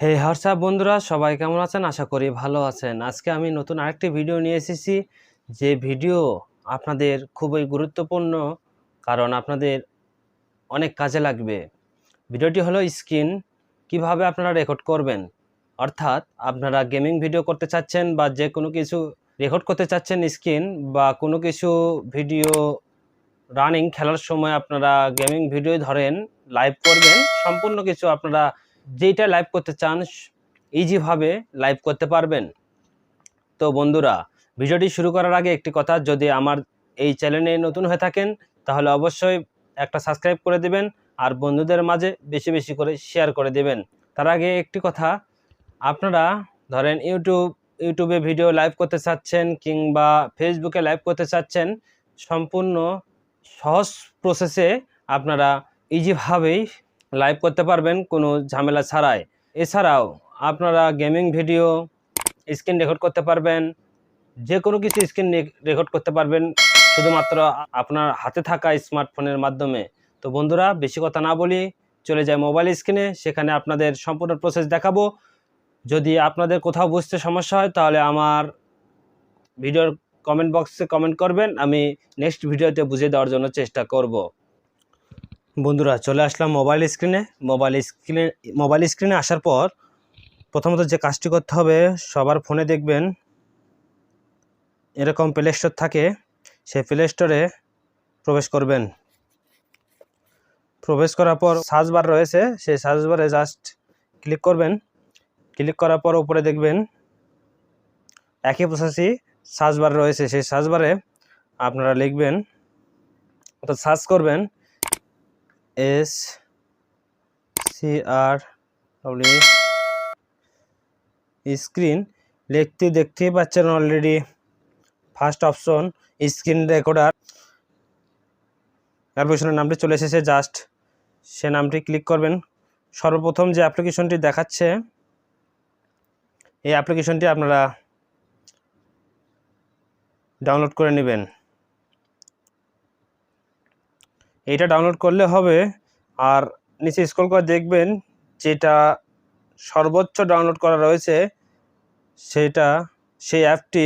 হে WhatsApp বন্ধুরা, সবাই কেমন আছেন? আশা করি ভালো আছেন। আজকে আমি নতুন আরেকটি ভিডিও নিয়ে এসেছি, যে ভিডিও আপনাদের খুবই গুরুত্বপূর্ণ, কারণ আপনাদের অনেক কাজে লাগবে। ভিডিওটি হলো স্ক্রিন কিভাবে আপনারা রেকর্ড করবেন। অর্থাৎ আপনারা গেমিং ভিডিও করতে চাচ্ছেন বা যে কোনো কিছু রেকর্ড করতে চাচ্ছেন, স্ক্রিন বা কোনো কিছু ভিডিও রানিং খেলার সময় আপনারা গেমিং ভিডিও ধরেন লাইভ করবেন। সম্পূর্ণ কিছু আপনারা যেইটা লাইভ করতে চান ইজিভাবে লাইভ করতে পারবেন। তো বন্ধুরা, ভিডিওটি শুরু করার আগে একটি কথা, যদি আমার এই চ্যানেলে নতুন হয়ে থাকেন তাহলে অবশ্যই একটা সাবস্ক্রাইব করে দেবেন আর বন্ধুদের মাঝে বেশি বেশি করে শেয়ার করে দেবেন। তার আগে একটি কথা, আপনারা ধরেন ইউটিউবে ভিডিও লাইভ করতে চাচ্ছেন কিংবা ফেসবুকে লাইভ করতে চাচ্ছেন, সম্পূর্ণ সহজ প্রসেসে আপনারা ইজিভাবেই লাইভ করতে পারবেন কোনো ঝামেলা ছাড়াই। এছাড়াও আপনারা গেমিং ভিডিও স্ক্রিন রেকর্ড করতে পারবেন, যে কোনো কিছু স্ক্রিন রেকর্ড করতে পারবেন শুধুমাত্র আপনার হাতে থাকা স্মার্টফোনের মাধ্যমে। তো বন্ধুরা, বেশি কথা না বলি, চলে যায় মোবাইল স্ক্রিনে, সেখানে আপনাদের সম্পূর্ণ প্রসেস দেখাবো। যদি আপনাদের কোথাও বুঝতে সমস্যা হয় তাহলে আমার ভিডিওর কমেন্ট বক্সে কমেন্ট করবেন, আমি নেক্সট ভিডিওতে বুঝিয়ে দেওয়ার জন্য চেষ্টা করব। বন্ধুরা, চলে আসলাম মোবাইল স্ক্রিনে আসার পর প্রথমত যে কাজটি করতে হবে, সবার ফোনে দেখবেন এরকম প্লে স্টোর থাকে, সেই প্লে স্টোরে প্রবেশ করবেন। প্রবেশ করার পর সার্চ বার রয়েছে, সেই সার্চ বারে জাস্ট ক্লিক করবেন। ক্লিক করার পর উপরে দেখবেন একই প্রসেসই সার্চ বার রয়েছে, সেই সার্চ বারে আপনারা লিখবেন, অর্থাৎ সার্চ করবেন SCRW স্ক্রিন। দেখতেই পাচ্ছেন already first option screen recorder অ্যাপ্লিকেশনের নামটি চলে এসেছে, জাস্ট সে নামটি ক্লিক করবেন। সর্বপ্রথম যে অ্যাপ্লিকেশনটি দেখাচ্ছে, এই অ্যাপ্লিকেশনটি আপনারা ডাউনলোড করে নেবেন। এইটা ডাউনলোড করলে হবে, আর নিচে স্ক্রল করে দেখবেন যেটা সর্বোচ্চ ডাউনলোড করা রয়েছে সেই অ্যাপটি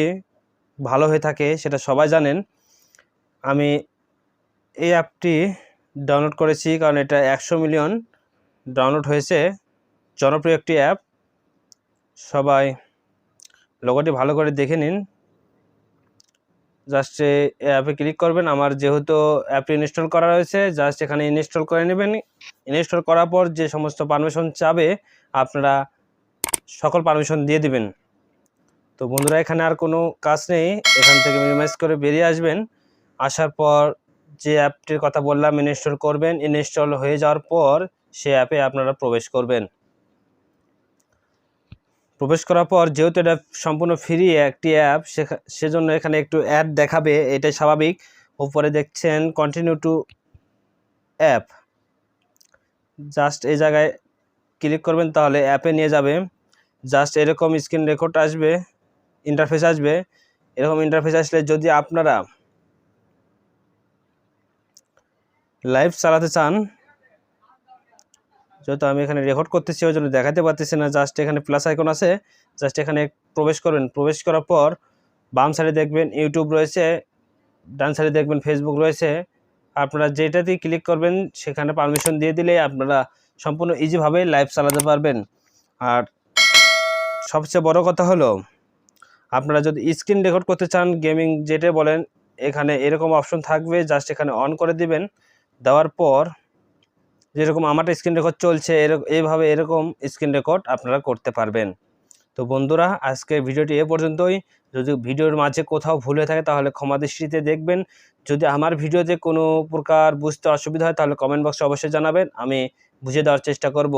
ভালো হয়ে থাকে, সেটা সবাই জানেন। আমি এই অ্যাপটি ডাউনলোড করেছি কারণ এটা 100 মিলিয়ন ডাউনলোড হয়েছে, জনপ্রিয় একটি অ্যাপ। সবাই লোগোটি ভালো করে দেখে নিন। জাস্ট অ্যাপে ক্লিক করবেন। আমার যেহেতু অ্যাপটি ইনস্টল করা রয়েছে, জাস্ট এখানে ইনস্টল করে নেবেন। ইনস্টল করার পর যে সমস্ত পারমিশন চাবে আপনারা সকল পারমিশন দিয়ে দিবেন। তো বন্ধুরা, এখানে আর কোনো কাজ নেই, এখান থেকে মিনিমাইজ করে বেরিয়ে আসবেন। আসার পর যে অ্যাপটির কথা বললাম ইনস্টল করবেন। ইনস্টল হয়ে যাওয়ার পর সে অ্যাপে আপনারা প্রবেশ করবেন। প্রবেশ করার পর যেহেতু এটা সম্পূর্ণ ফ্রি একটি অ্যাপ, সেজন্য এখানে একটু অ্যাড দেখাবে, এটাই স্বাভাবিক। উপরে দেখছেন কন্টিনিউ টু অ্যাপ, জাস্ট এই জায়গায় ক্লিক করবেন, তাহলে অ্যাপে নিয়ে যাবে। জাস্ট এরকম স্ক্রিন রেকর্ড আসবে, ইন্টারফেস আসবে। এরকম ইন্টারফেস আসলে যদি আপনারা লাইভ চালাতে চান, যেহেতু আমি এখানে রেকর্ড করতেছি ওই জন্য দেখাতে পারতেছি না, জাস্ট এখানে প্লাস আইকন আছে, জাস্ট এখানে প্রবেশ করবেন। প্রবেশ করার পর বাম সাইডে দেখবেন ইউটিউব রয়েছে, ডান সাইডে দেখবেন ফেসবুক রয়েছে। আপনারা যেটাতেই ক্লিক করবেন সেখানে পারমিশন দিয়ে দিলে আপনারা সম্পূর্ণ ইজিভাবে লাইভ চালাতে পারবেন। আর সবচেয়ে বড় কথা হলো, আপনারা যদি স্ক্রিন রেকর্ড করতে চান, গেমিং যেটা বলেন, এখানে এরকম অপশন থাকবে, জাস্ট এখানে অন করে দিবেন। দেওয়ার পর যেরকম আমার স্ক্রিন রেকর্ড চলছে এইভাবে এরকম স্ক্রিন রেকর্ড আপনারা করতে পারবেন। তো বন্ধুরা, আজকের ভিডিওটি এ পর্যন্তই। যদি ভিডিওর মাঝে কোথাও ভুল হয়ে থাকে তাহলে ক্ষমা দৃষ্টিতে দেখবেন। যদি আমার ভিডিওতে কোনো প্রকার বুঝতে অসুবিধা হয় তাহলে কমেন্ট বক্সে অবশ্যই জানাবেন, আমি বুঝিয়ে দেওয়ার চেষ্টা করব।